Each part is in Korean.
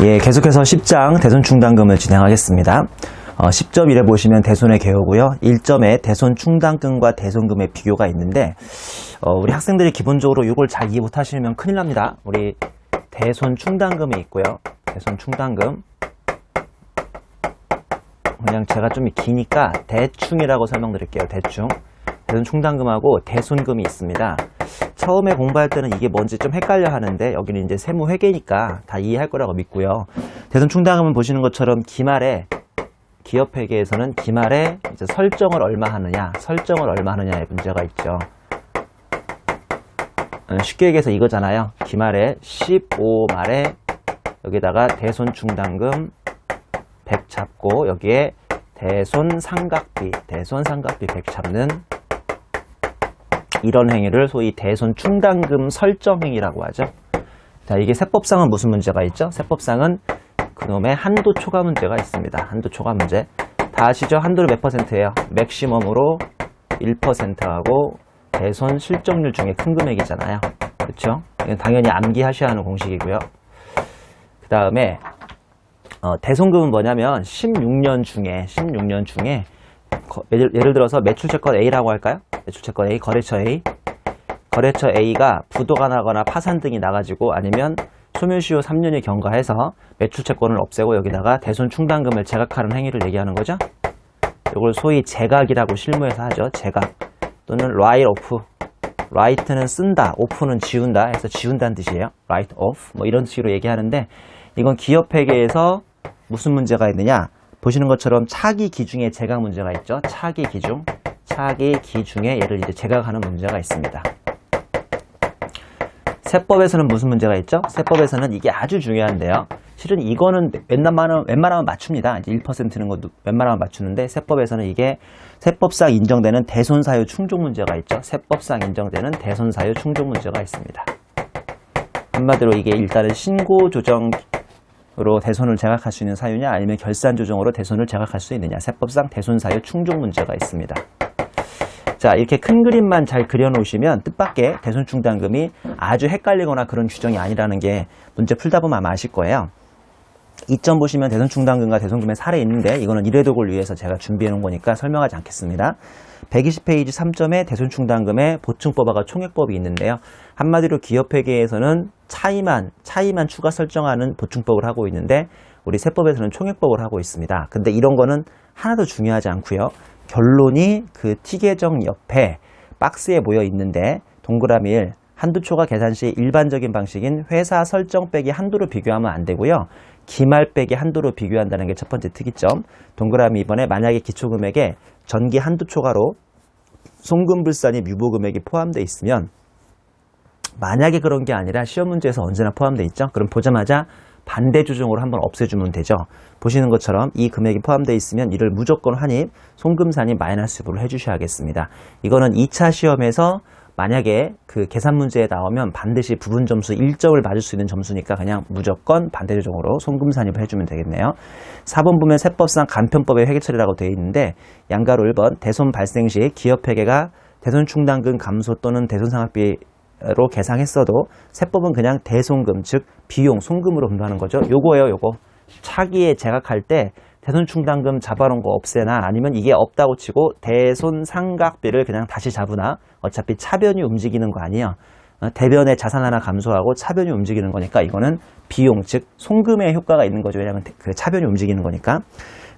예, 계속해서 10장 대손 충당금을 진행하겠습니다. 10점 1에 보시면 대손의 개요고요. 1점에 대손 충당금과 대손금의 비교가 있는데 우리 학생들이 기본적으로 이걸 잘 이해 못하시면 큰일 납니다. 우리 대손 충당금이 있고요. 대손 충당금, 그냥 제가 좀 기니까 대충이라고 설명드릴게요. 대충. 대손 충당금하고 대손금이 있습니다. 처음에 공부할 때는 이게 뭔지 좀 헷갈려 하는데 여기는 이제 세무회계니까 다 이해할 거라고 믿고요. 대손 충당금은 보시는 것처럼 기말에, 기업회계에서는 기말에 이제 설정을 얼마 하느냐의 문제가 있죠. 쉽게 얘기해서 이거잖아요. 기말에 15말에 여기다가 대손 충당금 100 잡고 여기에 대손 상각비 100 잡는 이런 행위를 소위 대손 충당금 설정 행위라고 하죠. 자, 이게 세법상은 무슨 문제가 있죠? 세법상은 그놈의 한도 초과 문제가 있습니다. 한도 초과 문제. 다 아시죠? 한도를 몇 %예요? 맥시멈으로 1%하고 대손 실적률 중에 큰 금액이잖아요. 그렇죠? 이건 당연히 암기하셔야 하는 공식이고요. 그 다음에 대손금은 뭐냐면 16년 중에 예를 들어서 매출채권 A라고 할까요? 매출채권 A, 거래처 A가 부도가 나거나 파산 등이 나가지고 아니면 소멸시효 3년이 경과해서 매출채권을 없애고 여기다가 대손 충당금을 제각하는 행위를 얘기하는 거죠. 이걸 소위 제각이라고 실무에서 하죠. 제각 또는 write off. write는 쓴다, off는 지운다 해서 지운다는 뜻이에요. write off 뭐 이런 식으로 얘기하는데 이건 기업회계에서 무슨 문제가 있느냐? 보시는 것처럼 차기 기중에 제각 문제가 있죠. 차기 기중에 얘를 이제 제각하는 문제가 있습니다. 세법에서는 무슨 문제가 있죠? 세법에서는 이게 아주 중요한데요. 실은 이거는 웬만하면 맞춥니다. 이제 1%는 것도 웬만하면 맞추는데 세법에서는 이게 세법상 인정되는 대손사유 충족 문제가 있죠. 세법상 인정되는 대손사유 충족 문제가 있습니다. 한마디로 이게 일단은 신고 조정 으로 대손을 제각할 수 있는 사유냐 아니면 결산 조정으로 대손을 제각할 수 있느냐, 세법상 대손 사유 충족 문제가 있습니다. 자, 이렇게 큰 그림만 잘 그려놓으시면 뜻밖의 대손 충당금이 아주 헷갈리거나 그런 규정이 아니라는 게 문제 풀다 보면 아마 아실 거예요. 2점 보시면 대손 충당금과 대손금의 사례 있는데 이거는 이례독을 위해서 제가 준비해 놓은 거니까 설명하지 않겠습니다. 120페이지 3점에 대손 충당금의 보충법하고 총액법이 있는데요. 한마디로 기업회계에서는 차이만 추가 설정하는 보충법을 하고 있는데 우리 세법에서는 총액법을 하고 있습니다. 근데 이런 거는 하나도 중요하지 않고요. 결론이 그 T계정 옆에 박스에 모여 있는데 동그라미 1, 한도 초과 계산 시 일반적인 방식인 회사 설정 빼기 한도로 비교하면 안 되고요. 기말 빼기 한도로 비교한다는 게 첫 번째 특이점. 동그라미 2번에 만약에 기초금액에 전기 한도 초과로 송금불산이 뮤보금액이 포함되어 있으면 만약에 그런 게 아니라 시험 문제에서 언제나 포함되어 있죠. 그럼 보자마자 반대 조정으로 한번 없애주면 되죠. 보시는 것처럼 이 금액이 포함되어 있으면 이를 무조건 환입, 송금산입 마이너스부를 해주셔야겠습니다. 이거는 2차 시험에서 만약에 그 계산 문제에 나오면 반드시 부분 점수 1점을 맞을 수 있는 점수니까 그냥 무조건 반대 조정으로 송금 산입을 해주면 되겠네요. 4번 보면 세법상 간편법의 회계 처리라고 되어 있는데 양가로 1번 대손 발생 시 기업회계가 대손 충당금 감소 또는 대손 상각비로 계상했어도 세법은 그냥 대손금 즉 비용 송금으로 분류하는 거죠. 요거예요. 요거 차기에 제각할 때 대손 충당금 잡아놓은 거 없애나 아니면 이게 없다고 치고 대손 상각비를 그냥 다시 잡으나 어차피 차변이 움직이는 거 아니에요. 대변의 자산 하나 감소하고 차변이 움직이는 거니까 이거는 비용 즉 송금의 효과가 있는 거죠. 왜냐하면 그 차변이 움직이는 거니까.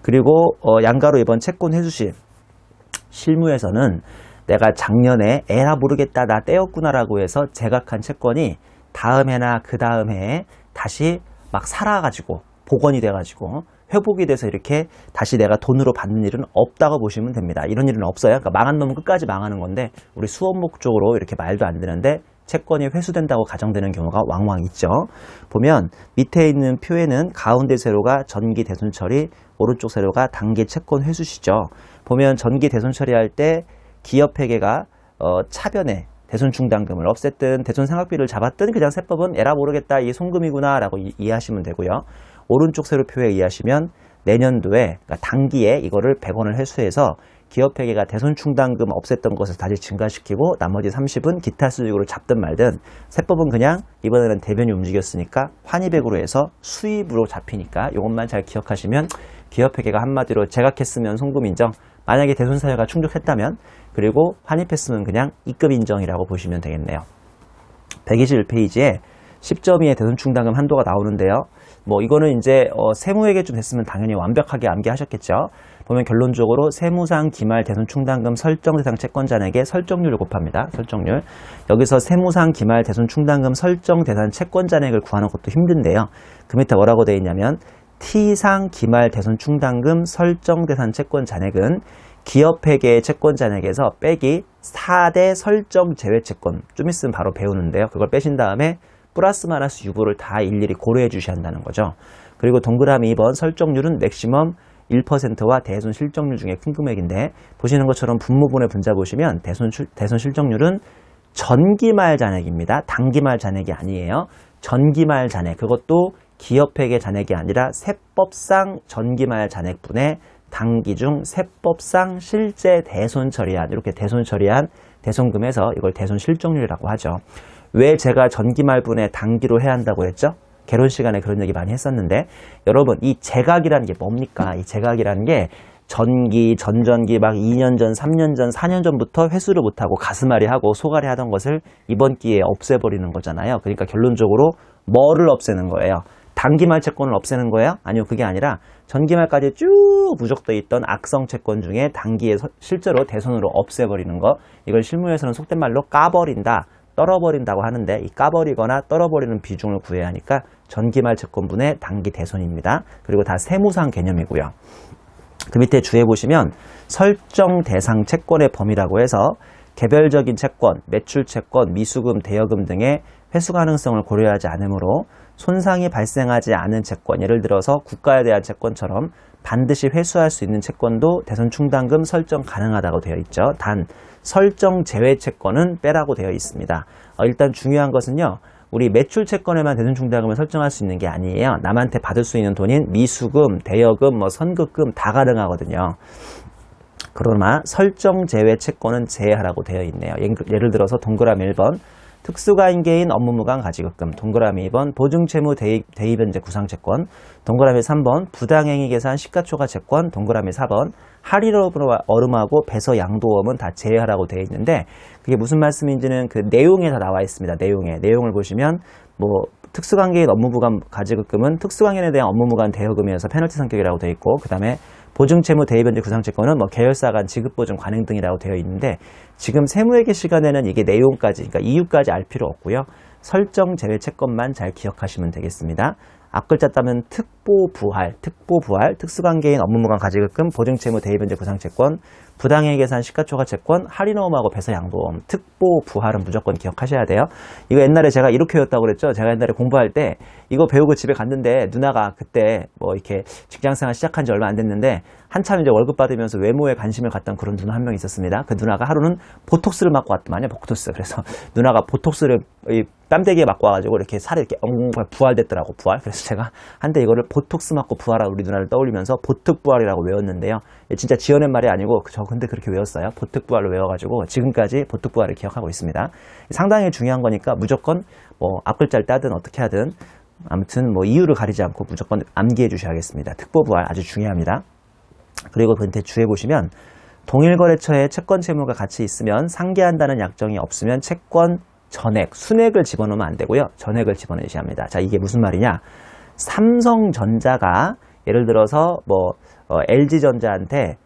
그리고 양가로 이번 채권 회수시 실무에서는 내가 작년에 에라 모르겠다 나 떼었구나 라고 해서 제각한 채권이 다음 해나 그 다음 해에 다시 막 살아가지고 복원이 돼가지고 회복이 돼서 이렇게 다시 내가 돈으로 받는 일은 없다고 보시면 됩니다. 이런 일은 없어요. 그러니까 망한 놈은 끝까지 망하는 건데 우리 수업 목적으로 이렇게 말도 안 되는데 채권이 회수된다고 가정되는 경우가 왕왕 있죠. 보면 밑에 있는 표에는 가운데 세로가 전기 대손 처리, 오른쪽 세로가 단기 채권 회수시죠. 보면 전기 대손 처리할 때 기업회계가 차변에 대손 충당금을 없앴든 대손 상각비를 잡았든 그냥 세법은 에라 모르겠다 이 송금이구나 라고 이해하시면 되고요. 오른쪽 세로표에 의하시면 내년도에 그러니까 단기에 이거를 100원을 회수해서 기업회계가 대손충당금 없앴던 것을 다시 증가시키고 나머지 30은 기타 수익으로 잡든 말든 세법은 그냥 이번에는 대변이 움직였으니까 환입액으로 해서 수입으로 잡히니까 이것만 잘 기억하시면 기업회계가 한마디로 제각했으면 송금 인정, 만약에 대손사유가 충족했다면, 그리고 환입했으면 그냥 입금 인정이라고 보시면 되겠네요. 121페이지에 10.2의 대손충당금 한도가 나오는데요. 뭐 이거는 이제 세무회계 됐으면 당연히 완벽하게 암기하셨겠죠. 보면 결론적으로 세무상 기말 대손충당금 설정 대상 채권자에게 설정률을 곱합니다. 설정률. 여기서 세무상 기말 대손충당금 설정 대상 채권자액을 구하는 것도 힘든데요. 그 밑에 뭐라고 되어 있냐면 T상 기말 대손충당금 설정 대상 채권자액은 기업회계의 채권자액에서 빼기 4대 설정 제외채권, 좀 있으면 바로 배우는데요. 그걸 빼신 다음에 플러스 마이너스 유보를 다 일일이 고려해 주셔야 한다는 거죠. 그리고 동그라미 2번 설정률은 맥시멈 1%와 대손 실정률 중에 큰 금액인데, 보시는 것처럼 분모분의 분자 보시면 대손 실정률은 전기말 잔액입니다. 단기말 잔액이 아니에요. 전기말 잔액, 그것도 기업회계 잔액이 아니라 세법상 전기말 잔액분의 단기 중 세법상 실제 대손 처리한, 이렇게 대손 처리한 대손금에서 이걸 대손 실정률이라고 하죠. 왜 제가 전기말분의 단기로 해야 한다고 했죠? 개론 시간에 그런 얘기 많이 했었는데, 여러분 이 제각이라는 게 뭡니까? 이 제각이라는 게 전기, 전전기 막 2년 전, 3년 전, 4년 전부터 회수를 못하고 가슴앓이 하고 소갈이 하던 것을 이번 기회에 없애버리는 거잖아요. 그러니까 결론적으로 뭐를 없애는 거예요? 단기말 채권을 없애는 거예요? 아니요, 그게 아니라 전기말까지 쭉 부족되어 있던 악성 채권 중에 단기에 실제로 대손으로 없애버리는 거, 이걸 실무에서는 속된 말로 까버린다, 떨어버린다고 하는데, 이 까버리거나 떨어버리는 비중을 구해야 하니까 전기말 채권분의 단기 대손입니다. 그리고 다 세무상 개념이고요. 그 밑에 주에 보시면 설정 대상 채권의 범위라고 해서 개별적인 채권, 매출 채권, 미수금, 대여금 등의 회수 가능성을 고려하지 않으므로 손상이 발생하지 않은 채권, 예를 들어서 국가에 대한 채권처럼 반드시 회수할 수 있는 채권도 대손충당금 설정 가능하다고 되어 있죠. 단 설정 제외 채권은 빼라고 되어 있습니다. 일단 중요한 것은요, 우리 매출 채권에만 대손충당금을 설정할 수 있는 게 아니에요. 남한테 받을 수 있는 돈인 미수금, 대여금, 선급금 다 가능하거든요. 그러나 설정 제외 채권은 제외하라고 되어 있네요. 예를 들어서 동그라미 1번 특수가인개인 업무무관 가지급금, 동그라미 2번 보증채무 대입변제 구상채권, 동그라미 3번 부당행위 계산 시가초과 채권, 동그라미 4번 할인얼음하고 배서 양도업은 다 제외하라고 되어 있는데, 그게 무슨 말씀인지는 그 내용에 다 나와 있습니다. 내용을 보시면 뭐 특수관계인 업무무관 가지급금은 특수관계인에 대한 업무무관 대여금이어서 페널티 성격이라고 되어 있고, 그 다음에 보증채무 대입변제 구상채권은 뭐 계열사 간 지급보증 관행 등이라고 되어 있는데, 지금 세무회계 시간에는 이게 내용까지, 그러니까 이유까지 알 필요 없고요. 설정 제외 채권만 잘 기억하시면 되겠습니다. 앞글자 따면 특보부할, 특수관계인 업무무관 가지급금, 보증채무 대입변제 구상채권, 부당행위 계산 시가초과 채권, 할인어음하고 배서 양도음, 특보부할은 무조건 기억하셔야 돼요. 이거 옛날에 제가 이렇게 외웠다고 그랬죠. 제가 옛날에 공부할 때 이거 배우고 집에 갔는데, 누나가 그때 뭐 이렇게 직장생활 시작한 지 얼마 안 됐는데 한참 이제 월급 받으면서 외모에 관심을 갖던 그런 누나 한 명 있었습니다. 그 누나가 하루는 보톡스를 맞고 왔더만요. 보톡스. 그래서 누나가 보톡스를 뺨대기에 맞고 와가지고 이렇게 살이 이렇게 엉엉 부활됐더라고. 부활. 그래서 제가 한때 이거를 보톡스 맞고 부활하고 우리 누나를 떠올리면서 보특부활이라고 외웠는데요. 진짜 지어낸 말이 아니고 저 근데 그렇게 외웠어요. 보특부활로 외워가지고 지금까지 보특부활을 기억하고 있습니다. 상당히 중요한 거니까 무조건 뭐 앞글자를 따든 어떻게 하든 아무튼 뭐 이유를 가리지 않고 무조건 암기해 주셔야겠습니다. 특보부활 아주 중요합니다. 그리고 그 밑에 주에 보시면 동일거래처에 채권 채무가 같이 있으면 상계한다는 약정이 없으면 채권 전액, 순액을 집어넣으면 안 되고요. 전액을 집어넣으셔야 합니다. 자, 이게 무슨 말이냐? 삼성전자가 예를 들어서 뭐 LG전자한테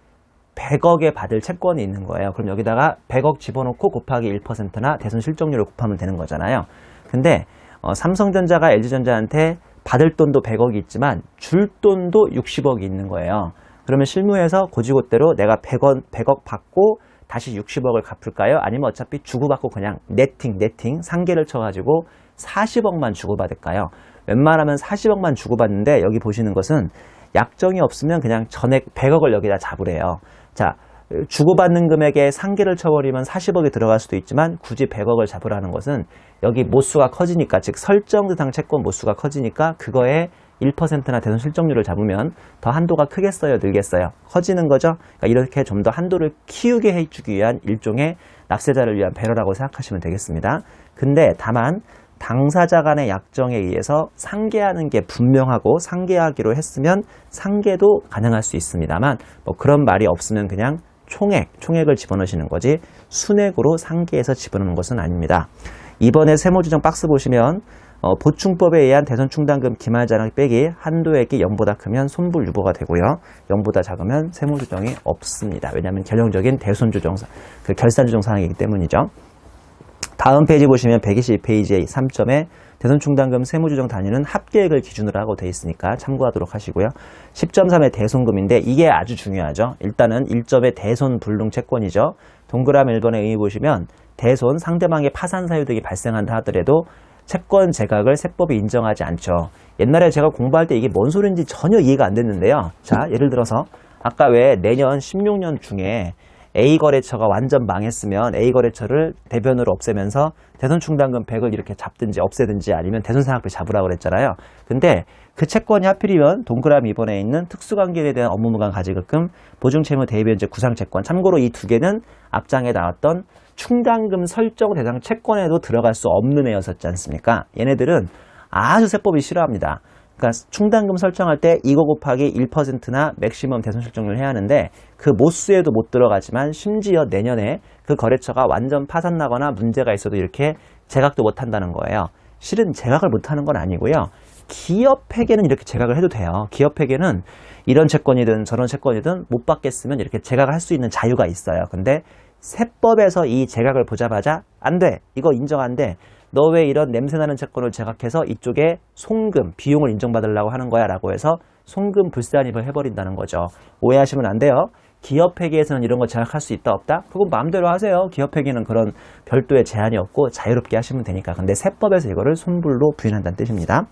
100억에 받을 채권이 있는 거예요. 그럼 여기다가 100억 집어넣고 곱하기 1%나 대손 실적률을 곱하면 되는 거잖아요. 근데 삼성전자가 LG전자한테 받을 돈도 100억이 있지만 줄 돈도 60억이 있는 거예요. 그러면 실무에서 고지고대로 내가 100억 받고 다시 60억을 갚을까요? 아니면 어차피 주고받고 그냥 네팅 상계를 쳐가지고 40억만 주고받을까요? 웬만하면 40억만 주고받는데, 여기 보시는 것은 약정이 없으면 그냥 전액 100억을 여기다 잡으래요. 자, 주고받는 금액에 상계를 쳐버리면 40억이 들어갈 수도 있지만 굳이 100억을 잡으라는 것은 여기 모수가 커지니까, 즉 설정 대상 채권 모수가 커지니까 그거에 1%나 대손 실적률을 잡으면 더 한도가 크겠어요, 늘겠어요? 커지는 거죠? 그러니까 이렇게 좀 더 한도를 키우게 해주기 위한 일종의 납세자를 위한 배려라고 생각하시면 되겠습니다. 근데 다만 당사자 간의 약정에 의해서 상계하는 게 분명하고 상계하기로 했으면 상계도 가능할 수 있습니다만 뭐 그런 말이 없으면 그냥 총액을 집어넣으시는 거지 순액으로 상계해서 집어넣는 것은 아닙니다. 이번에 세무조정 박스 보시면 보충법에 의한 대손 충당금 기말자랑 빼기 한도액이 0보다 크면 손불 유보가 되고요. 0보다 작으면 세무조정이 없습니다. 왜냐하면 결정적인 대손조정, 결산조정 사항이기 때문이죠. 다음 페이지 보시면 122페이지의 3점에 대손 충당금 세무조정 단위는 합계액을 기준으로 하고 되어 있으니까 참고하도록 하시고요. 10.3의 대손금인데 이게 아주 중요하죠. 일단은 1점의 대손 불능 채권이죠. 동그라미 1번에 의미 보시면 대손, 상대방의 파산 사유 등이 발생한다 하더라도 채권 제각을 세법이 인정하지 않죠. 옛날에 제가 공부할 때 이게 뭔 소리인지 전혀 이해가 안 됐는데요. 자, 예를 들어서 아까 왜 내년 16년 중에 A거래처가 완전 망했으면 A거래처를 대변으로 없애면서 대손충당금 100을 이렇게 잡든지 없애든지 아니면 대손상각비 잡으라고 그랬잖아요. 근데 그 채권이 하필이면 동그라미 2번에 있는 특수관계에 대한 업무무관 가지급금, 보증채무 대비변제 구상채권. 참고로 이 두 개는 앞장에 나왔던 충당금 설정 대상 채권에도 들어갈 수 없는 애였었지 않습니까? 얘네들은 아주 세법이 싫어합니다. 그러니까 충당금 설정할 때 이거 곱하기 1%나 맥시멈 대손 실적률을 해야 하는데 그 모수에도 못 들어가지만 심지어 내년에 그 거래처가 완전 파산 나거나 문제가 있어도 이렇게 제각도 못 한다는 거예요. 실은 제각을 못 하는 건 아니고요. 기업회계는 이렇게 제각을 해도 돼요. 기업회계는 이런 채권이든 저런 채권이든 못 받겠으면 이렇게 제각을 할 수 있는 자유가 있어요. 근데 세법에서 이 제각을 보자마자 안 돼. 이거 인정 안 돼. 너 왜 이런 냄새나는 채권을 제각해서 이쪽에 송금, 비용을 인정받으려고 하는 거야 라고 해서 송금 불산입을 해버린다는 거죠. 오해하시면 안 돼요. 기업회계에서는 이런 거 제각할 수 있다 없다? 그건 마음대로 하세요. 기업회계는 그런 별도의 제한이 없고 자유롭게 하시면 되니까. 근데 세법에서 이거를 손불로 부인한다는 뜻입니다.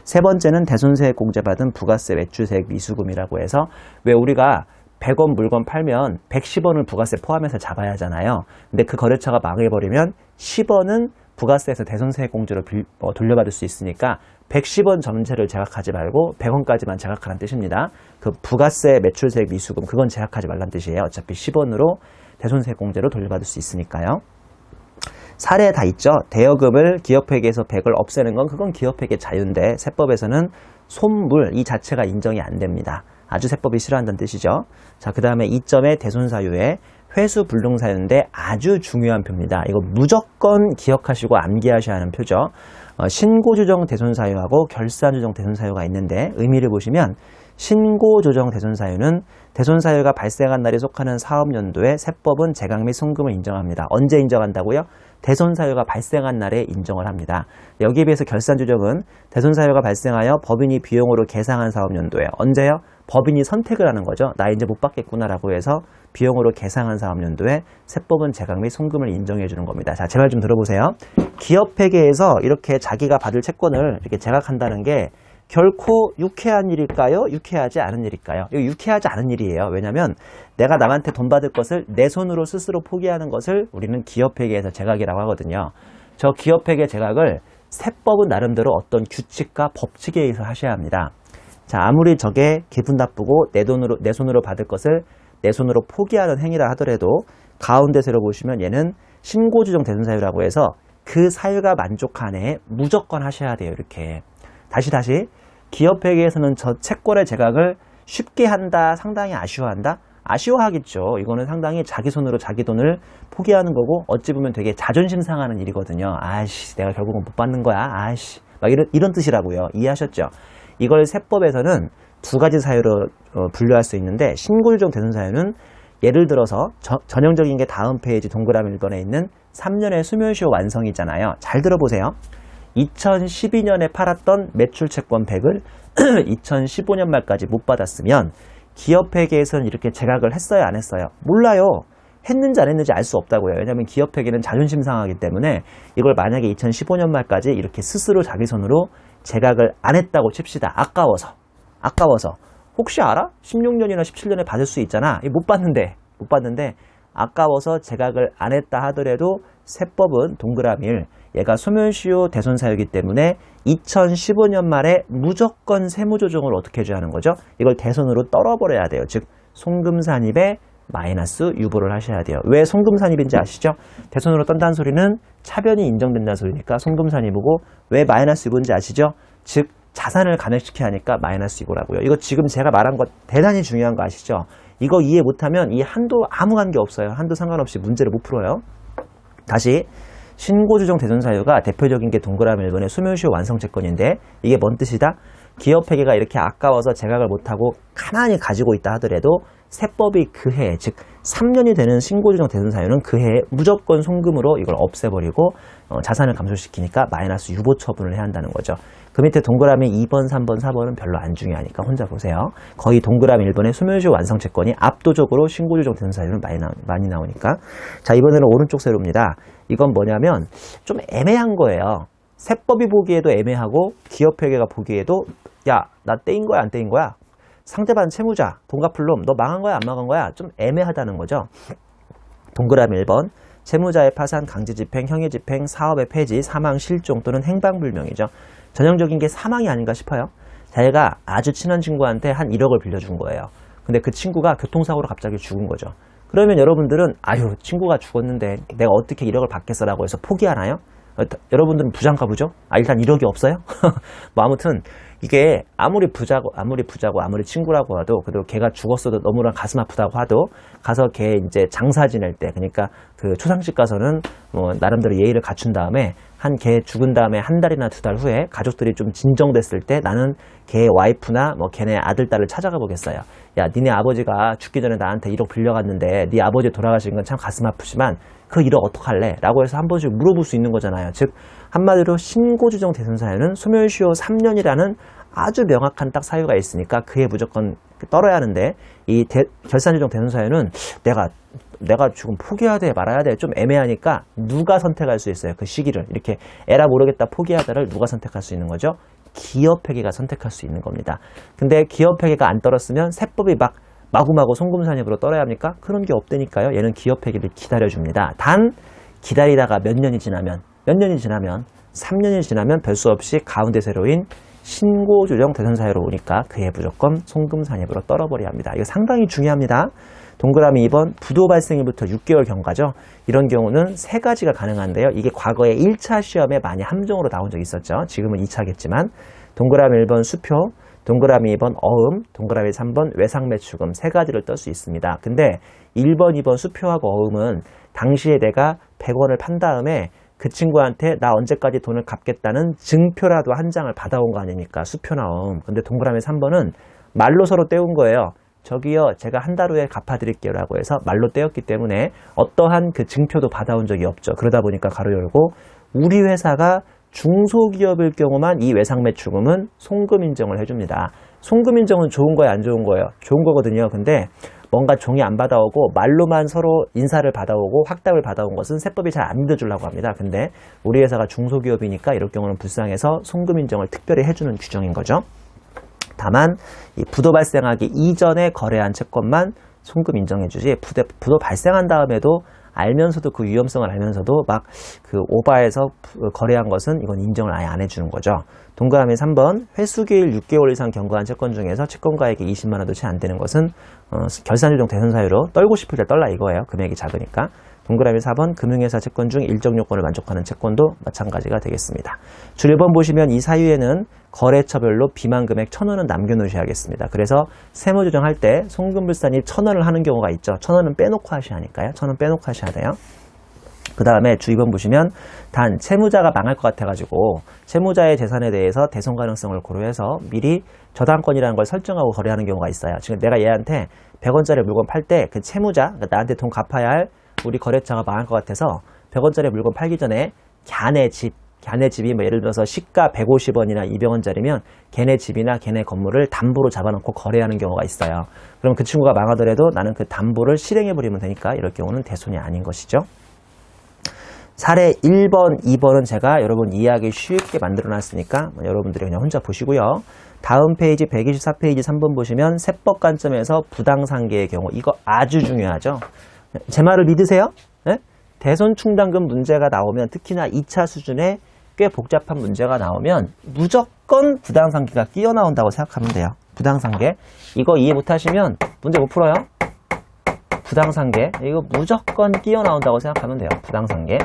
세 번째는 대손세액 공제받은 부가세 외출세액 미수금이라고 해서 왜 우리가 100원 물건 팔면 110원을 부가세 포함해서 잡아야 하잖아요. 근데 그 거래처가 망해버리면 10원은 부가세에서 대손세액 공제로 돌려받을 수 있으니까 110원 전체를 제각하지 말고 100원까지만 제각하라는 뜻입니다. 그 부가세 매출세액 미수금 그건 제각하지 말라는 뜻이에요. 어차피 10원으로 대손세액 공제로 돌려받을 수 있으니까요. 사례 다 있죠. 대여금을 기업회계에서 100을 없애는 건 그건 기업회계 자유인데 세법에서는 손물 이 자체가 인정이 안 됩니다. 아주 세법이 싫어한다는 뜻이죠. 자, 그 다음에 2점의 대손사유에 회수 불능사유인데 아주 중요한 표입니다. 이거 무조건 기억하시고 암기하셔야 하는 표죠. 신고조정 대손사유하고 결산조정 대손사유가 있는데 의미를 보시면 신고조정 대손사유는 대손사유가 발생한 날에 속하는 사업연도에 세법은 제각 및 송금을 인정합니다. 언제 인정한다고요? 대손사유가 발생한 날에 인정을 합니다. 여기에 비해서 결산조정은 대손사유가 발생하여 법인이 비용으로 계상한 사업연도에 언제요? 법인이 선택을 하는 거죠. 나 이제 못 받겠구나라고 해서 비용으로 계상한 사업연도에 세법은 제각 및 송금을 인정해 주는 겁니다. 자, 제 말 좀 들어보세요. 기업회계에서 이렇게 자기가 받을 채권을 이렇게 제각한다는 게 결코 유쾌한 일일까요? 유쾌하지 않은 일일까요? 이거 유쾌하지 않은 일이에요. 왜냐하면 내가 남한테 돈 받을 것을 내 손으로 스스로 포기하는 것을 우리는 기업회계에서 제각이라고 하거든요. 저 기업회계 제각을 세법은 나름대로 어떤 규칙과 법칙에 의해서 하셔야 합니다. 자, 아무리 저게 기분 나쁘고 내 손으로 받을 것을 내 손으로 포기하는 행위라 하더라도 가운데 세로 보시면 얘는 신고조정 대손사유라고 해서 그 사유가 만족한 해에 무조건 하셔야 돼요. 이렇게. 다시 기업회계에서는 저 채권의 제각을 쉽게 한다, 상당히 아쉬워한다? 아쉬워하겠죠. 이거는 상당히 자기 손으로 자기 돈을 포기하는 거고 어찌 보면 되게 자존심 상하는 일이거든요. 아이씨, 내가 결국은 못 받는 거야. 아이씨, 막 이런 뜻이라고요. 이해하셨죠? 이걸 세법에서는 두 가지 사유로 분류할 수 있는데 신고조정 대손사유는 예를 들어서 전형적인 게 다음 페이지 동그라미 1번에 있는 3년의 수면시효 완성이잖아요. 잘 들어보세요. 2012년에 팔았던 매출채권 100을 2015년 말까지 못 받았으면 기업회계에서는 이렇게 제각을 했어요, 안 했어요? 몰라요. 했는지 안 했는지 알 수 없다고요. 왜냐하면 기업회계는 자존심 상하기 때문에 이걸 만약에 2015년 말까지 이렇게 스스로 자기 손으로 제각을 안 했다고 칩시다. 아까워서. 혹시 알아? 16년이나 17년에 받을 수 있잖아. 못 받는데 아까워서 제각을 안 했다 하더라도 세법은 동그라미 1 얘가 소멸시효 대손사유이기 때문에 2015년 말에 무조건 세무조정을 어떻게 해줘야 하는 거죠? 이걸 대손으로 떨어버려야 돼요. 즉 송금산입에 마이너스 유보를 하셔야 돼요. 왜 송금산입인지 아시죠? 대손으로 떤다는 소리는 차변이 인정된다는 소리니까 송금산입이고, 왜 마이너스 유보인지 아시죠? 즉 자산을 감액시켜야 하니까 마이너스 유보라고요. 이거 지금 제가 말한 거 대단히 중요한 거 아시죠? 이거 이해 못하면 이 한도 아무 관계 없어요. 한도 상관없이 문제를 못 풀어요. 다시 신고조정 대손사유가 대표적인 게 동그라미 1번의 소멸시효 완성채권인데, 이게 뭔 뜻이다? 기업회계가 이렇게 아까워서 제각을 못하고 가만히 가지고 있다 하더라도 세법이 그 해에, 즉 3년이 되는 신고조정 대손사유는 그 해에 무조건 송금으로 이걸 없애버리고 자산을 감소시키니까 마이너스 유보 처분을 해야 한다는 거죠. 그 밑에 동그라미 2번, 3번, 4번은 별로 안 중요하니까 혼자 보세요. 거의 동그라미 1번의 소멸시효 완성채권이 압도적으로 신고조정 대손사유는 많이 나오니까. 자, 이번에는 오른쪽 세로입니다. 이건 뭐냐면 좀 애매한 거예요. 세법이 보기에도 애매하고 기업회계가 보기에도 야, 나 떼인 거야 안 떼인 거야? 상대방 채무자, 돈 갚을 놈, 너 망한 거야 안 망한 거야? 좀 애매하다는 거죠. 동그라미 1번 채무자의 파산, 강제집행, 형해집행, 사업의 폐지, 사망, 실종 또는 행방불명이죠. 전형적인 게 사망이 아닌가 싶어요. 자기가 아주 친한 친구한테 한 1억을 빌려준 거예요. 근데 그 친구가 교통사고로 갑자기 죽은 거죠. 그러면 여러분들은 아유 친구가 죽었는데 내가 어떻게 1억을 받겠어라고 해서 포기하나요? 여러분들은 부자인가 보죠? 일단 1억이 없어요? 뭐 아무튼 이게 아무리 부자고 아무리 친구라고 해도, 그래도 걔가 죽었어도 너무나 가슴 아프다고 하도 가서 걔 이제 장사 지낼 때, 그러니까 그 초상식 가서는 뭐 나름대로 예의를 갖춘 다음에 한 걔 죽은 다음에 한 달이나 두 달 후에 가족들이 좀 진정됐을 때 나는 걔 와이프나 뭐 걔네 아들 딸을 찾아가 보겠어요. 야, 니네 아버지가 죽기 전에 나한테 1억 빌려갔는데 네 아버지 돌아가신 건 참 가슴 아프지만 그 1억 어떡할래? 라고 해서 한 번씩 물어볼 수 있는 거잖아요. 즉 한마디로 신고조정 대손사유는 소멸시효 3년이라는 아주 명확한 딱 사유가 있으니까 그에 무조건 떨어야 하는데, 이 결산조정 대손사유는 내가 지금 포기해야 돼 말아야 돼 좀 애매하니까 누가 선택할 수 있어요? 그 시기를 이렇게 에라 모르겠다 포기하다를 누가 선택할 수 있는 거죠? 기업회계가 선택할 수 있는 겁니다. 근데 기업회계가 안 떨었으면 세법이 막 마구마구 송금산입으로 떨어야 합니까? 그런 게 없다니까요. 얘는 기업회계를 기다려줍니다. 단 기다리다가 몇 년이 지나면 3년이 지나면 별 수 없이 가운데 세로인 신고조정 대손사유로 오니까 그에 무조건 송금산입으로 떨어버려야 합니다. 이거 상당히 중요합니다. 동그라미 2번 부도 발생일부터 6개월 경과죠. 이런 경우는 세 가지가 가능한데요. 이게 과거에 1차 시험에 많이 함정으로 나온 적이 있었죠. 지금은 2차겠지만 동그라미 1번 수표, 동그라미 2번 어음, 동그라미 3번 외상매축금 세 가지를 뜰 수 있습니다. 근데 1번, 2번 수표하고 어음은 당시에 내가 100원을 판 다음에 그 친구한테 나 언제까지 돈을 갚겠다는 증표라도 한 장을 받아온 거 아닙니까? 수표나 어음. 근데 동그라미 3번은 말로 서로 떼운 거예요. 저기요, 제가 한 달 후에 갚아드릴게요 라고 해서 말로 떼었기 때문에 어떠한 그 증표도 받아온 적이 없죠. 그러다 보니까 가로 열고 우리 회사가 중소기업일 경우만 이 외상매축금은 송금 인정을 해줍니다. 송금 인정은 좋은 거예요, 안 좋은 거예요? 좋은 거거든요. 근데 뭔가 종이 안 받아오고 말로만 서로 인사를 받아오고 확답을 받아온 것은 세법이 잘 안 믿어주려고 합니다. 근데 우리 회사가 중소기업이니까 이럴 경우는 불쌍해서 송금 인정을 특별히 해주는 규정인 거죠. 다만 이 부도 발생하기 이전에 거래한 채권만 송금 인정해주지, 부도 발생한 다음에도 알면서도 그 위험성을 알면서도 막 그 오바해서 거래한 것은 이건 인정을 아예 안 해주는 거죠. 동그라미 3번 회수기일 6개월 이상 경과한 채권 중에서 채권가액이 20만 원도 채 안 되는 것은 결산조정 대손사유로 떨고 싶을 때 떨라 이거예요. 금액이 작으니까. 동그라미 4번 금융회사 채권 중 일정 요건을 만족하는 채권도 마찬가지가 되겠습니다. 줄 1번 보시면 이 사유에는 거래처별로 비만 금액 1,000원은 남겨놓으셔야겠습니다. 그래서 세무조정할 때 송금불산이 1,000원을 하는 경우가 있죠. 1,000원은 빼놓고 하셔야 하니까요. 1,000원 빼놓고 하셔야 돼요. 그 다음에 주 2번 보시면 단 채무자가 망할 것 같아가지고 채무자의 재산에 대해서 대손 가능성을 고려해서 미리 저당권이라는 걸 설정하고 거래하는 경우가 있어요. 지금 내가 얘한테 100원짜리 물건 팔 때 그 채무자, 그러니까 나한테 돈 갚아야 할 우리 거래처가 망할 것 같아서 100원짜리 물건 팔기 전에 걔네 집이 뭐 예를 들어서 시가 150원이나 200원짜리면 걔네 집이나 걔네 건물을 담보로 잡아놓고 거래하는 경우가 있어요. 그럼 그 친구가 망하더라도 나는 그 담보를 실행해버리면 되니까 이럴 경우는 대손이 아닌 것이죠. 사례 1번, 2번은 제가 여러분 이해하기 쉽게 만들어 놨으니까 여러분들이 그냥 혼자 보시고요. 다음 페이지 124페이지 3번 보시면 세법 관점에서 부당상계의 경우, 이거 아주 중요하죠. 제 말을 믿으세요? 네? 대손충당금 문제가 나오면 특히나 2차 수준의 꽤 복잡한 문제가 나오면 무조건 부당상계가 끼어 나온다고 생각하면 돼요. 부당상계. 이거 이해 못하시면 문제 못 풀어요. 부당상계. 이거 무조건 끼어 나온다고 생각하면 돼요. 부당상계.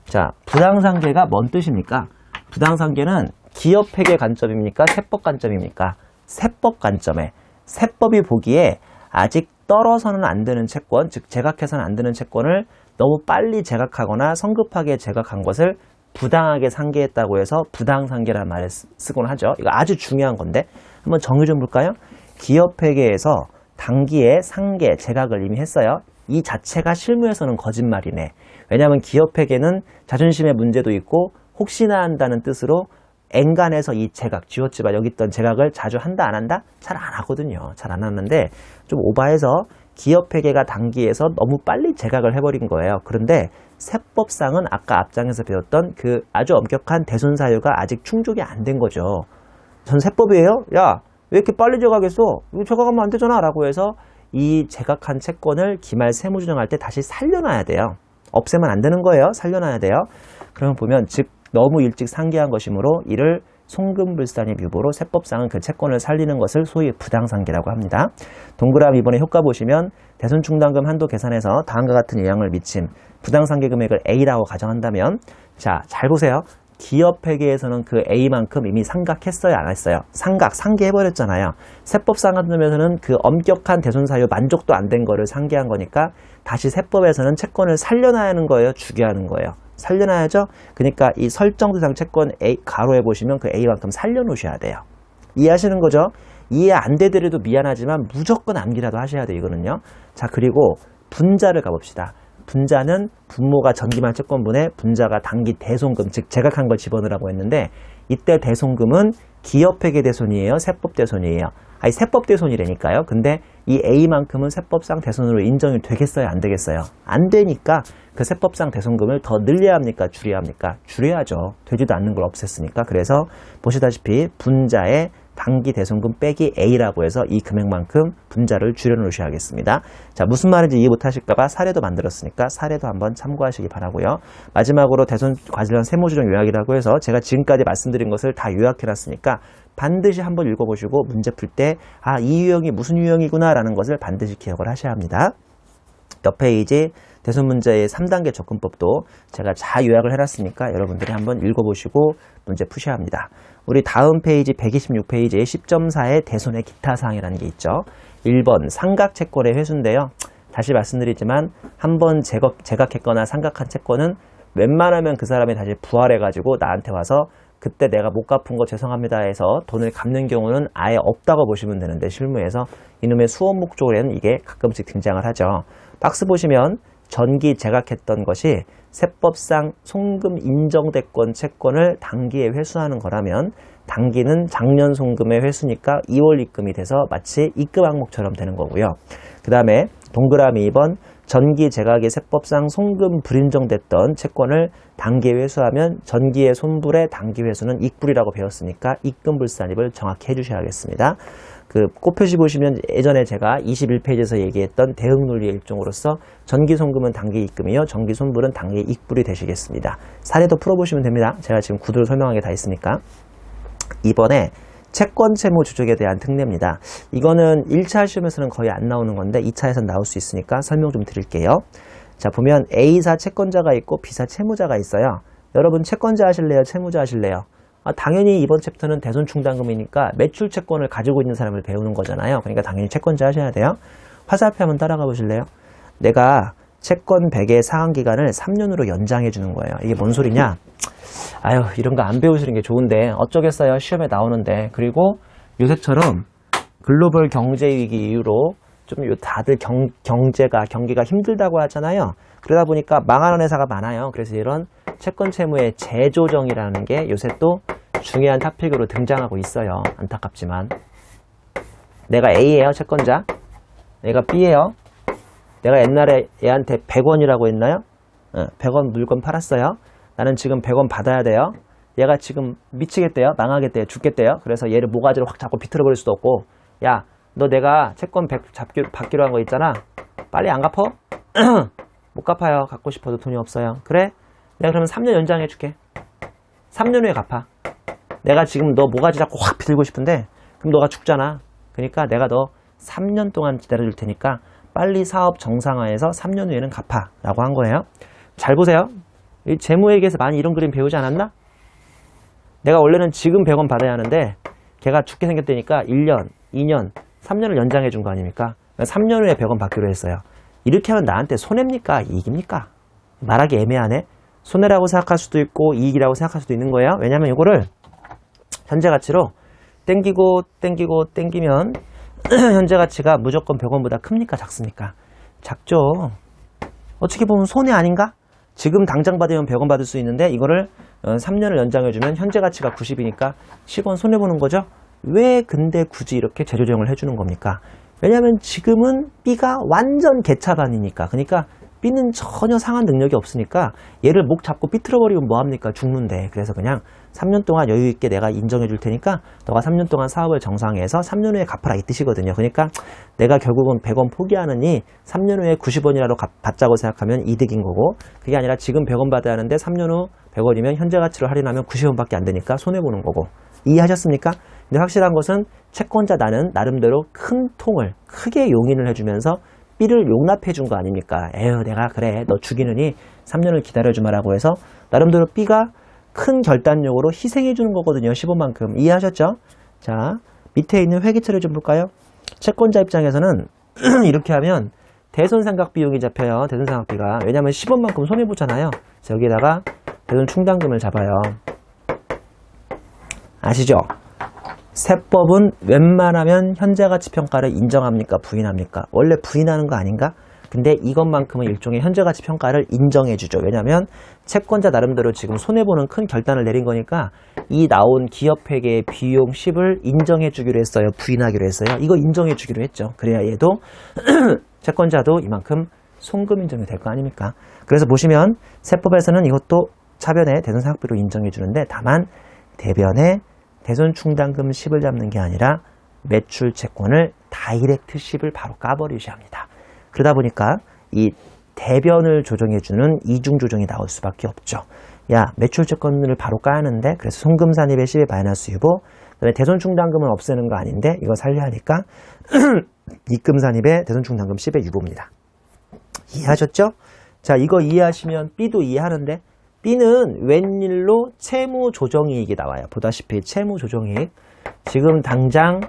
자, 부당상계가 뭔 뜻입니까? 부당상계는 기업회계 관점입니까? 세법 관점입니까? 세법 관점에 세법이 보기에 아직 떨어서는 안 되는 채권, 즉 제각해서는 안 되는 채권을 너무 빨리 제각하거나 성급하게 제각한 것을 부당하게 상계했다고 해서 부당상계라는 말을 쓰곤 하죠. 이거 아주 중요한 건데 한번 정의 좀 볼까요? 기업회계에서 단기에 상계, 제각을 이미 했어요. 이 자체가 실무에서는 거짓말이네. 왜냐하면 기업회계는 자존심의 문제도 있고 혹시나 한다는 뜻으로 엔간해서 이 제각, 쥐었지만 여기 있던 제각을 자주 한다 안 한다? 잘 안 하거든요. 잘 안 하는데 좀 오바해서 기업회계가 단기에서 너무 빨리 제각을 해버린 거예요. 그런데 세법상은 아까 앞장에서 배웠던 그 아주 엄격한 대손사유가 아직 충족이 안 된 거죠. 전 세법이에요? 야, 왜 이렇게 빨리 제각했어? 이거 제각하면 안 되잖아 라고 해서 이 제각한 채권을 기말 세무조정할 때 다시 살려놔야 돼요. 없애면 안 되는 거예요. 살려놔야 돼요. 그러면 보면 즉 너무 일찍 상계한 것이므로 이를 송금불산의 유보로 세법상은 그 채권을 살리는 것을 소위 부당상계라고 합니다. 동그라미 이번에 효과 보시면 대손충당금 한도 계산에서 다음과 같은 영향을 미친 부당상계 금액을 A라고 가정한다면 자, 잘 보세요. 기업회계에서는 그 A만큼 이미 상각했어요? 안 했어요? 상계해버렸잖아요. 세법상 한도면서는 그 엄격한 대손사유 만족도 안 된 거를 상계한 거니까 다시 세법에서는 채권을 살려놔야 하는 거예요? 죽여야 하는 거예요? 살려놔야죠? 그러니까 이 설정 대상 채권 A, 가로에 보시면 그 A만큼 살려놓으셔야 돼요. 이해하시는 거죠? 이해 안 되더라도 미안하지만 무조건 암기라도 하셔야 돼요, 이거는요. 자, 그리고 분자를 가봅시다. 분자는 분모가 전기말 채권분에 분자가 단기 대손금, 즉 제각한 걸 집어넣으라고 했는데 이때 대손금은 기업회계 대손이에요? 세법 대손이에요? 아니 세법 대손이라니까요. 근데 이 A만큼은 세법상 대손으로 인정이 되겠어요? 안 되겠어요? 안 되니까 그 세법상 대손금을 더 늘려야 합니까? 줄여야 합니까? 줄여야죠. 되지도 않는 걸 없앴으니까. 그래서 보시다시피 분자의 단기 대손금 빼기 A라고 해서 이 금액만큼 분자를 줄여놓으셔야겠습니다. 자, 무슨 말인지 이해 못하실까봐 사례도 만들었으니까 사례도 한번 참고하시기 바라고요. 마지막으로 대손 관련 세무조정 요약이라고 해서 제가 지금까지 말씀드린 것을 다 요약해놨으니까 반드시 한번 읽어보시고 문제 풀 때 아, 이 유형이 무슨 유형이구나 라는 것을 반드시 기억을 하셔야 합니다. 옆 페이지 대손 문제의 3단계 접근법도 제가 잘 요약을 해놨으니까 여러분들이 한번 읽어보시고 문제 푸셔야 합니다. 우리 다음 페이지 126페이지에 10.4의 대손의 기타 사항이라는 게 있죠. 1번 상각채권의 회수인데요. 다시 말씀드리지만 한번 제각했거나 상각한 채권은 웬만하면 그 사람이 다시 부활해가지고 나한테 와서 그때 내가 못 갚은 거 죄송합니다 해서 돈을 갚는 경우는 아예 없다고 보시면 되는데 실무에서 이놈의 수업 목적으로는 이게 가끔씩 등장을 하죠. 박스 보시면 전기 제각했던 것이 세법상 송금 인정대권 채권을 단기에 회수하는 거라면 단기는 작년 송금의 회수니까 2월 입금이 돼서 마치 입금 항목처럼 되는 거고요. 그 다음에 동그라미 2번 전기 제각이 세법상 송금 불인정됐던 채권을 단기에 회수하면 전기의 손불의 단기 회수는 익불이라고 배웠으니까 입금불산입을 정확히 해주셔야겠습니다. 그 꽃표시 보시면 예전에 제가 21페이지에서 얘기했던 대응논리의 일종으로서 전기 송금은 단기 입금이요, 전기 손불은 단기 익불이 되시겠습니다. 사례도 풀어보시면 됩니다. 제가 지금 구도를 설명하게 다 있으니까. 이번에 채권 채무 조정에 대한 특례입니다. 이거는 1차 시험에서는 거의 안 나오는 건데 2차에서는 나올 수 있으니까 설명 좀 드릴게요. 자, 보면 A사 채권자가 있고 B사 채무자가 있어요. 여러분 채권자 하실래요? 채무자 하실래요? 당연히 이번 챕터는 대손충당금이니까 매출 채권을 가지고 있는 사람을 배우는 거잖아요. 그러니까 당연히 채권자 하셔야 돼요. 화살표 한번 따라가 보실래요? 내가 채권 100의 상환기간을 3년으로 연장해 주는 거예요. 이게 뭔 소리냐? 아유, 이런 거 안 배우시는 게 좋은데 어쩌겠어요. 시험에 나오는데. 그리고 요새처럼 글로벌 경제 위기 이후로 좀 다들 경기가 힘들다고 하잖아요. 그러다 보니까 망하는 회사가 많아요. 그래서 이런 채권 채무의 재조정이라는 게 요새 또 중요한 토픽으로 등장하고 있어요. 안타깝지만 내가 A예요, 채권자. 내가 B예요. 내가 옛날에 얘한테 100원이라고 했나요? 100원 물건 팔았어요. 나는 지금 100원 받아야 돼요. 얘가 지금 미치겠대요. 망하겠대요. 죽겠대요. 그래서 얘를 모가지로 확 잡고 비틀어 버릴 수도 없고, 야, 너 내가 채권 100 받기로 한 거 있잖아. 빨리 안 갚어? 못 갚아요. 갚고 싶어도 돈이 없어요. 그래? 내가 그러면 3년 연장해 줄게. 3년 후에 갚아. 내가 지금 너 모가지 잡고 확 빌고 싶은데 그럼 너가 죽잖아. 그러니까 내가 너 3년 동안 기다려줄 테니까 빨리 사업 정상화해서 3년 후에는 갚아 라고 한 거예요. 잘 보세요. 이 재무회계에서 많이 이런 그림 배우지 않았나? 내가 원래는 지금 100원 받아야 하는데 걔가 죽게 생겼다니까 1년, 2년, 3년을 연장해 준 거 아닙니까? 3년 후에 100원 받기로 했어요. 이렇게 하면 나한테 손해입니까? 이익입니까? 말하기 애매하네. 손해라고 생각할 수도 있고 이익이라고 생각할 수도 있는 거예요. 왜냐면 이거를 현재 가치로 땡기면 현재 가치가 무조건 100원보다 큽니까? 작습니까? 작죠. 어떻게 보면 손해 아닌가? 지금 당장 받으면 100원 받을 수 있는데 이거를 3년을 연장해주면 현재 가치가 90이니까 10원 손해보는 거죠. 왜 근데 굳이 이렇게 재조정을 해주는 겁니까? 왜냐하면 지금은 B가 완전 개차반이니까. 그러니까 B는 전혀 상한 능력이 없으니까 얘를 목 잡고 삐뚤어버리면 뭐합니까? 죽는데. 그래서 그냥 3년 동안 여유있게 내가 인정해 줄 테니까 너가 3년 동안 사업을 정상화해서 3년 후에 갚아라 이 뜻이거든요. 그러니까 내가 결국은 100원 포기하느니 3년 후에 90원이라도 받자고 생각하면 이득인 거고, 그게 아니라 지금 100원 받아야 하는데 3년 후 100원이면 현재 가치로 할인하면 90원밖에 안 되니까 손해보는 거고. 이해하셨습니까? 근데 확실한 것은 채권자 나는 나름대로 큰 통을 크게 용인을 해주면서 B를 용납해 준 거 아닙니까? 에휴 내가 그래 너 죽이느니 3년을 기다려주마라고 해서 나름대로 B가 큰 결단력으로 희생해 주는 거거든요. 15만큼. 이해하셨죠? 자, 밑에 있는 회계처리 좀 볼까요? 채권자 입장에서는 이렇게 하면 대손상각 비용이 잡혀요. 대손상각비가. 왜냐하면 10원만큼 손해보잖아요. 그래서 여기다가 대손 충당금을 잡아요. 아시죠? 세법은 웬만하면 현재가치평가를 인정합니까? 부인합니까? 원래 부인하는 거 아닌가? 근데 이것만큼은 일종의 현재가치평가를 인정해주죠. 왜냐하면 채권자 나름대로 지금 손해보는 큰 결단을 내린 거니까 이 나온 기업회계의 비용 10을 인정해주기로 했어요. 부인하기로 했어요. 이거 인정해주기로 했죠. 그래야 얘도 채권자도 이만큼 송금 인정이 될 거 아닙니까? 그래서 보시면 세법에서는 이것도 차변에 대손상각비로 인정해주는데 다만 대변에 대손 충당금 10을 잡는 게 아니라 매출 채권을 다이렉트 10을 바로 까버리셔야 합니다. 그러다 보니까 이 대변을 조정해주는 이중 조정이 나올 수밖에 없죠. 야, 매출 채권을 바로 까야 하는데 그래서 송금산입의 10의 마이너스 유보, 그다음에 대손 충당금은 없애는 거 아닌데 이거 살려야 하니까 입금산입의 대손 충당금 10의 유보입니다. 이해하셨죠? 자, 이거 이해하시면 B도 이해하는데 B는 웬일로 채무조정이익이 나와요. 보다시피 채무조정이익. 지금 당장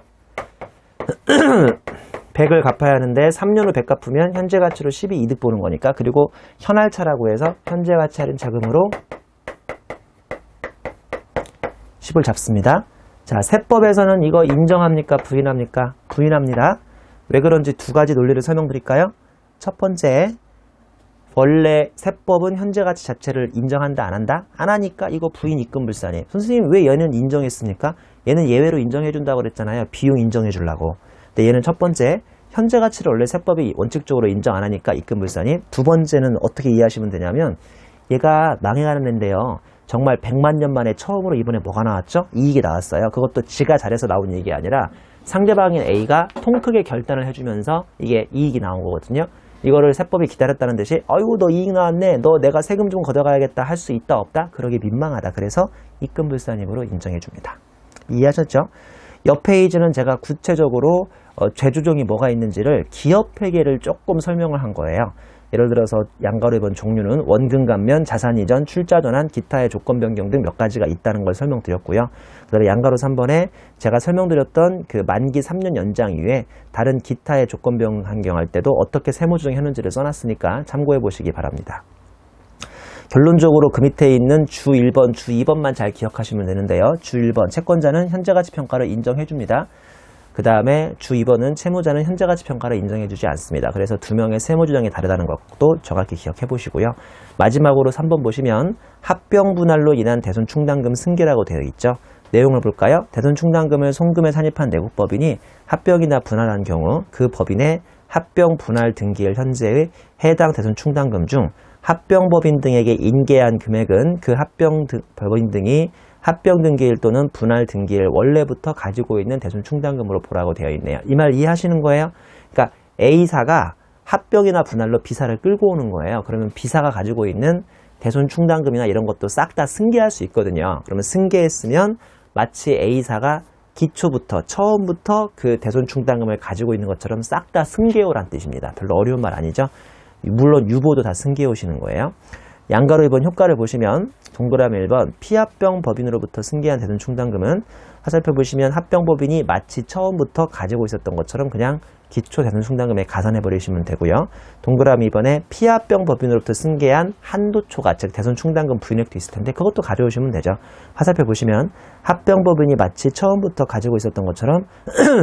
100을 갚아야 하는데 3년 후 100 갚으면 현재 가치로 10이 이득 보는 거니까. 그리고 현할차라고 해서 현재 가치 할인 자금으로 10을 잡습니다. 자, 세법에서는 이거 인정합니까? 부인합니까? 부인합니다. 왜 그런지 두 가지 논리를 설명드릴까요? 첫 번째, 원래 세법은 현재 가치 자체를 인정한다 안 한다? 안 하니까 이거 부인 입금 불산이에요. 선생님 왜 얘는 인정했습니까? 얘는 예외로 인정해 준다고 그랬잖아요. 비용 인정해 주려고. 근데 얘는 첫 번째 현재 가치를 원래 세법이 원칙적으로 인정 안 하니까 입금 불산이. 두 번째는 어떻게 이해하시면 되냐면 얘가 망해가는 데인데요. 정말 100만 년 만에 처음으로 이번에 뭐가 나왔죠? 이익이 나왔어요. 그것도 지가 잘해서 나온 이익이 아니라 상대방인 A가 통 크게 결단을 해주면서 이게 이익이 나온 거거든요. 이거를 세법이 기다렸다는 듯이 아이고 너 이익 나왔네, 너 내가 세금 좀 걷어가야겠다 할 수 있다 없다? 그러기 민망하다. 그래서 입금불산입으로 인정해 줍니다. 이해하셨죠? 옆 페이지는 제가 구체적으로 재조정이 뭐가 있는지를 기업회계를 조금 설명을 한 거예요. 예를 들어서 양가로 입은 종류는 원금 감면, 자산 이전, 출자 전환, 기타의 조건 변경 등 몇 가지가 있다는 걸 설명드렸고요. 그다음에 양가로 3번에 제가 설명드렸던 그 만기 3년 연장 이후에 다른 기타의 조건 변경할 때도 어떻게 세무조정했는지를 써놨으니까 참고해 보시기 바랍니다. 결론적으로 그 밑에 있는 주 1번, 주 2번만 잘 기억하시면 되는데요. 주 1번, 채권자는 현재가치평가를 인정해 줍니다. 그 다음에 주 2번은 채무자는 현재가치평가를 인정해주지 않습니다. 그래서 두 명의 세무주장이 다르다는 것도 정확히 기억해 보시고요. 마지막으로 3번 보시면 합병분할로 인한 대손충당금 승계라고 되어 있죠. 내용을 볼까요? 대손충당금을 송금에 산입한 내국법인이 합병이나 분할한 경우 그 법인의 합병분할 등기일 현재의 해당 대손충당금 중 합병법인 등에게 인계한 금액은 그 합병법인 등이 합병 등기일 또는 분할 등기일 원래부터 가지고 있는 대손 충당금으로 보라고 되어 있네요. 이 말 이해하시는 거예요? 그러니까 A사가 합병이나 분할로 비사를 끌고 오는 거예요. 그러면 비사가 가지고 있는 대손 충당금이나 이런 것도 싹 다 승계할 수 있거든요. 그러면 승계했으면 마치 A사가 기초부터 처음부터 그 대손 충당금을 가지고 있는 것처럼 싹 다 승계오란 뜻입니다. 별로 어려운 말 아니죠? 물론 유보도 다 승계오시는 거예요. 양가로 2번 효과를 보시면 동그라미 1번 피합병 법인으로부터 승계한 대손 충당금은 화살표 보시면 합병 법인이 마치 처음부터 가지고 있었던 것처럼 그냥 기초 대손 충당금에 가산해 버리시면 되고요. 동그라미 2번에 피합병 법인으로부터 승계한 한도초과 즉 대손 충당금 부인액도 있을 텐데 그것도 가져오시면 되죠. 화살표 보시면 합병 법인이 마치 처음부터 가지고 있었던 것처럼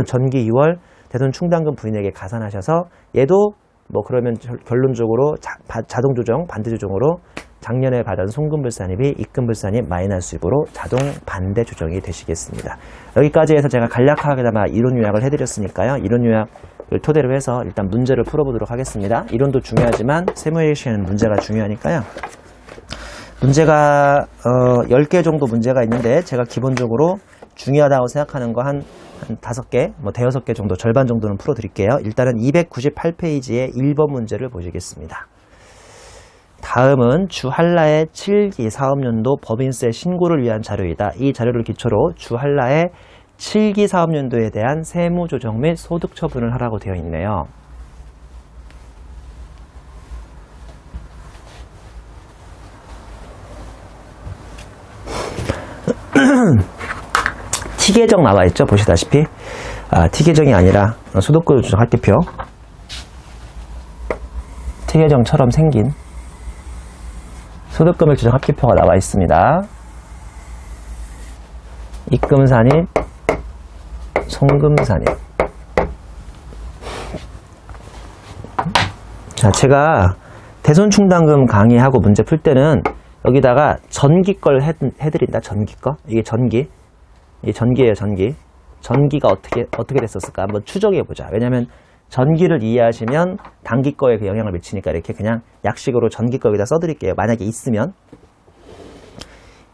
전기 2월 대손 충당금 부인액에 가산하셔서 얘도 뭐 그러면 결론적으로 자동 조정, 반대 조정으로 작년에 받은 송금불산입이 입금불산입 마이너스 수입으로 자동 반대 조정이 되시겠습니다. 여기까지 해서 제가 간략하게나마 이론 요약을 해드렸으니까요. 이론 요약을 토대로 해서 일단 문제를 풀어보도록 하겠습니다. 이론도 중요하지만 세무에이션은 문제가 중요하니까요. 문제가 10개 정도 문제가 있는데 제가 기본적으로 중요하다고 생각하는 거 한 5개, 뭐 대여섯 개 정도, 절반 정도는 풀어드릴게요. 일단은 298페이지의 1번 문제를 보시겠습니다. 다음은 주한라의 7기 사업연도 법인세 신고를 위한 자료이다. 이 자료를 기초로 주한라의 7기 사업연도에 대한 세무조정 및 소득 처분을 하라고 되어 있네요. T계정 나와 있죠? 보시다시피. T계정이 아니라 소득금 조정 합계표. T계정처럼 생긴 소득금액 조정 합계표가 나와 있습니다. 입금산입, 송금산입. 자, 제가 대손충당금 강의하고 문제 풀 때는 여기다가 전기 걸 해드린다. 전기 거. 이게 전기. 이게 전기예요, 전기. 전기가 어떻게 됐었을까? 한번 추정해보자. 왜냐면 전기를 이해하시면 단기 거에 그 영향을 미치니까 이렇게 그냥 약식으로 전기 거 여기다 써드릴게요. 만약에 있으면.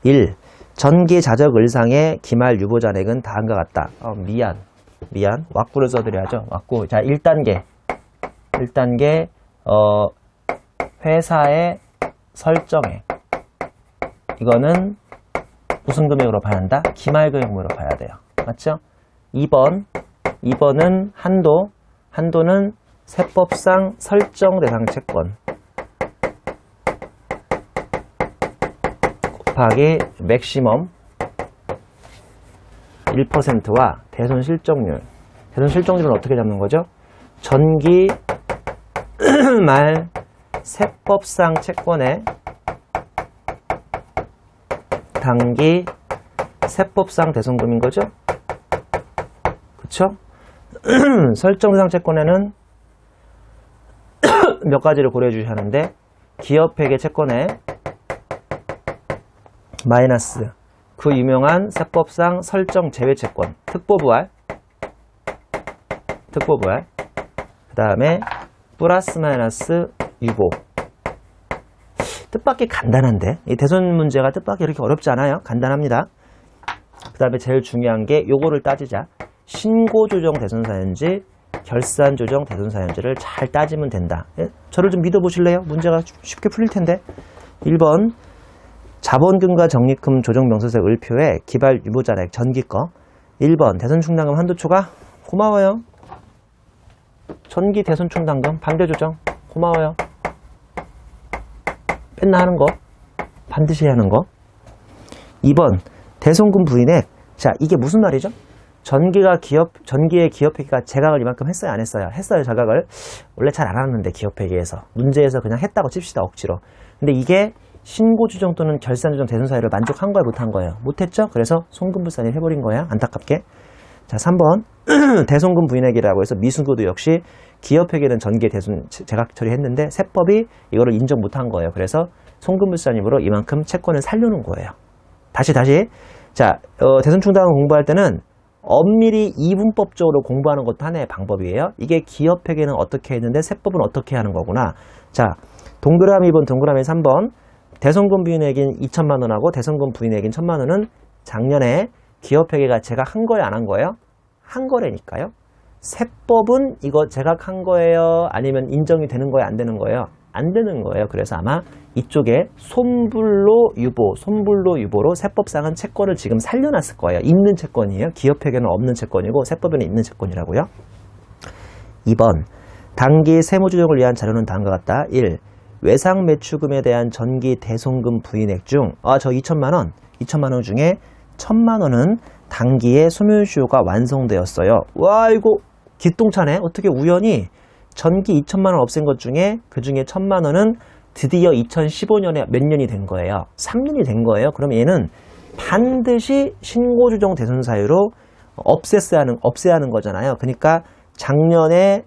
1. 전기 자적 을상의 기말 유보 잔액은 다음과 같다. 미안. 왁구를 써드려야죠. 왁구. 자, 1단계. 회사의 설정액. 이거는 무슨 금액으로 봐야 한다? 기말 금액으로 봐야 돼요. 맞죠? 2번은 한도는 세법상 설정 대상 채권 곱하기 맥시멈 1%와 대손 실적률. 대손 실적률은 어떻게 잡는 거죠? 전기 말 세법상 채권의 단기 세법상 대손금인 거죠? 그쵸? 설정 대상 채권에는 몇 가지를 고려해 주셔야 하는데 기업회계 채권에 마이너스 그 유명한 세법상 설정 제외 채권 특보부활 그 다음에 플러스 마이너스 유보. 뜻밖의 간단한데 이 대손 문제가 뜻밖의 이렇게 어렵지 않아요. 간단합니다. 그 다음에 제일 중요한 게 요거를 따지자. 신고조정 대손사연지 결산조정 대손사연지를 잘 따지면 된다. 저를 좀 믿어보실래요? 문제가 쉽게 풀릴 텐데. 1번 자본금과 적립금 조정명세서 을표에 기발 유보잔액 전기거. 1번 대손충당금 한도초과 고마워요. 전기 대손충당금 반대조정 고마워요. 맨날 하는 거 반드시 해야 하는 거. 2번 대손금 부인액. 자, 이게 무슨 말이죠? 전기의 기업회계가 제각을 이만큼 했어요, 안 했어요? 했어요, 자각을. 원래 잘 안 하는데 기업회계에서 문제에서 그냥 했다고 칩시다, 억지로. 근데 이게 신고조정 또는 결산조정 대손사유를 만족한 거예요, 못한 거예요? 못했죠? 그래서 송금불산입 해버린 거예요, 안타깝게. 자, 3번 대손금 부인액이라고 해서 미순고도 역시 기업회계는 전기에 대손 제각 처리했는데 세법이 이거를 인정 못한 거예요. 그래서 송금불산입으로 이만큼 채권을 살려놓은 거예요. 다시. 자, 대손충당금 공부할 때는 엄밀히 이분법적으로 공부하는 것도 하나의 방법이에요. 이게 기업회계는 어떻게 했는데 세법은 어떻게 하는 거구나. 자, 동그라미 2번, 동그라미 3번. 대손금 부인액인 2천만 원하고 대손금 부인액인 1천만 원은 작년에 기업회계가 제가 한 거예요, 안 한 거예요? 한 거래니까요. 세법은 이거 제각한 거예요? 아니면 인정이 되는 거예요? 안 되는 거예요? 안 되는 거예요. 그래서 아마 이쪽에 손불로 유보로 세법상은 채권을 지금 살려놨을 거예요. 있는 채권이에요. 기업회계는 없는 채권이고 세법에는 있는 채권이라고요. 2번 당기 세무조정을 위한 자료는 다음과 같다. 1. 외상 매출금에 대한 전기 대손금 부인액 중 저 2천만 원 중에 1,000만 원은 당기의 소멸시효가 완성되었어요. 와 이거 기똥차네. 어떻게 우연히 전기 2천만 원 없앤 것 중에 그 중에 1,000만 원은 드디어 2015년에 몇 년이 된 거예요? 3년이 된 거예요. 그럼 얘는 반드시 신고조정 대손사유로 없애야 하는 거잖아요. 그러니까 작년에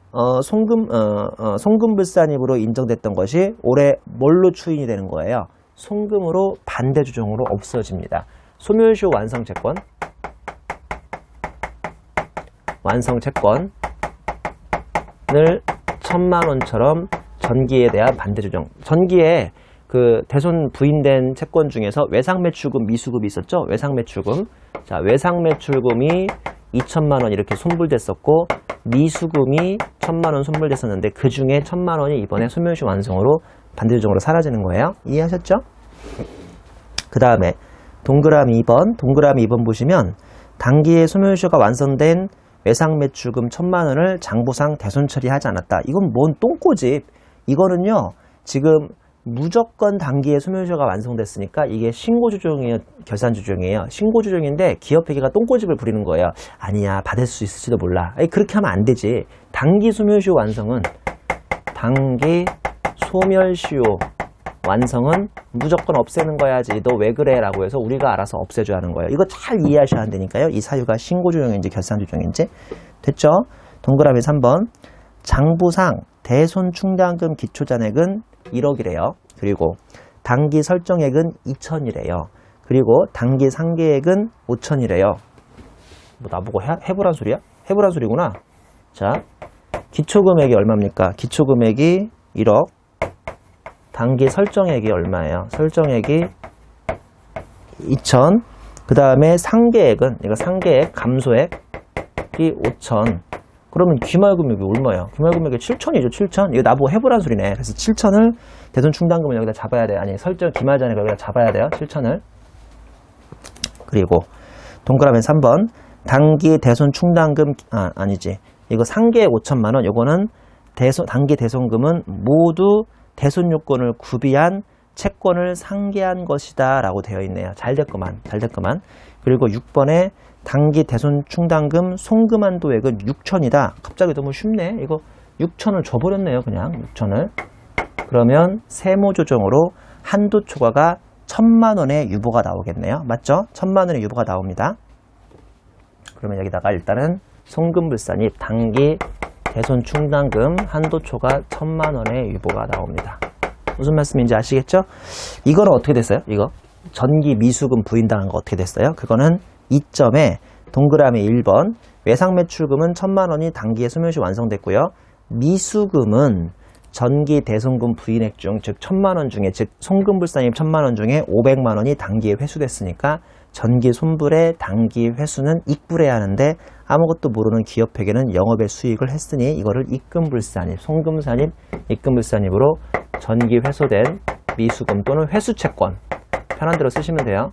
송금불산입으로 인정됐던 것이 올해 뭘로 추인이 되는 거예요? 송금으로 반대조정으로 없어집니다. 소멸시효 완성채권을 1,000만 원처럼 전기에 대한 반대조정. 전기에 그 대손 부인된 채권 중에서 외상매출금, 미수급이 있었죠? 외상매출금. 자, 외상매출금이 2,000만 원 이렇게 손불됐었고, 미수금이 1,000만 원 손불됐었는데, 그 중에 1,000만 원이 이번에 소멸시효 완성으로 반대조정으로 사라지는 거예요. 이해하셨죠? 그 다음에, 동그라미 2번 보시면, 당기의 소멸시효가 완성된 외상매출금 1,000만 원을 장부상 대손 처리하지 않았다. 이건 뭔 똥꼬집. 이거는요, 지금 무조건 당기의 소멸시효가 완성됐으니까 이게 신고조정이에요, 결산조정이에요. 신고조정인데 기업회계가 똥꼬집을 부리는 거예요. 아니야, 받을 수 있을지도 몰라. 그렇게 하면 안 되지. 당기 소멸시효 완성은 무조건 없애는 거야지. 너 왜 그래? 라고 해서 우리가 알아서 없애줘야 하는 거예요. 이거 잘 이해하셔야 한다니까요. 이 사유가 신고조정인지 결산조정인지. 됐죠? 동그라미 3번. 장부상 대손충당금 기초잔액은 1억이래요. 그리고 당기 설정액은 2천이래요. 그리고 당기 상계액은 5천이래요. 뭐 나보고 해보란 소리야? 해보란 소리구나. 자, 기초금액이 얼마입니까? 기초금액이 1억. 당기 설정액이 얼마예요? 설정액이 2천. 그 다음에 상계액은, 이거 상계액, 감소액이 5천. 그러면 기말금액이 얼마야? 기말금액이 7천이죠, 7천. 이거 나보고 해보란 소리네. 그래서 7천을 대손충당금을 여기다 잡아야 돼요. 아니, 설정 기말잔액을 여기다 잡아야 돼요, 7천을. 그리고 동그라미 3번. 당기 대손충당금, 아니지. 이거 상계액 5천만 원. 요거는 당기 대손금은 모두 대손 요건을 구비한 채권을 상계한 것이다 라고 되어 있네요. 잘 됐구만. 그리고 6번에 당기 대손 충당금 송금 한도액은 6천이다. 갑자기 너무 쉽네. 이거 6천을 줘버렸네요. 그냥 6천을. 그러면 세무조정으로 한도 초과가 1,000만 원의 유보가 나오겠네요. 맞죠? 1,000만 원의 유보가 나옵니다. 그러면 여기다가 일단은 송금불산입 당기 대손 충당금 한도 초과 1,000만 원의 유보가 나옵니다. 무슨 말씀인지 아시겠죠? 이거는 어떻게 됐어요? 이거 전기 미수금 부인당한 거 어떻게 됐어요? 그거는 2점에 동그라미 1번 외상매출금은 1,000만 원이 당기에 소멸시 완성됐고요. 미수금은 전기 대손금 부인액 중, 즉 1,000만 원 중에, 즉 송금불산입 1,000만 원 중에 500만 원이 당기에 회수됐으니까 전기 손불의 당기 회수는 입불해야 하는데 아무것도 모르는 기업회계는 영업의 수익을 했으니 이거를 입금불산입, 송금산입, 입금불산입으로 전기 회수된 미수금 또는 회수채권 편한 대로 쓰시면 돼요.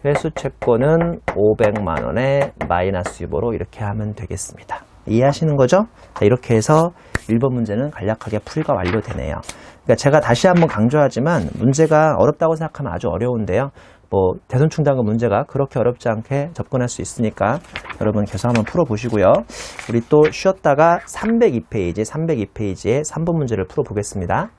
회수채권은 500만 원의 마이너스 유보로 이렇게 하면 되겠습니다. 이해하시는 거죠? 자, 이렇게 해서 1번 문제는 간략하게 풀이가 완료되네요. 그러니까 제가 다시 한번 강조하지만 문제가 어렵다고 생각하면 아주 어려운데요. 뭐 대손충당금 문제가 그렇게 어렵지 않게 접근할 수 있으니까 여러분 계속 한번 풀어보시고요. 우리 또 쉬었다가 302페이지에 3번 문제를 풀어보겠습니다.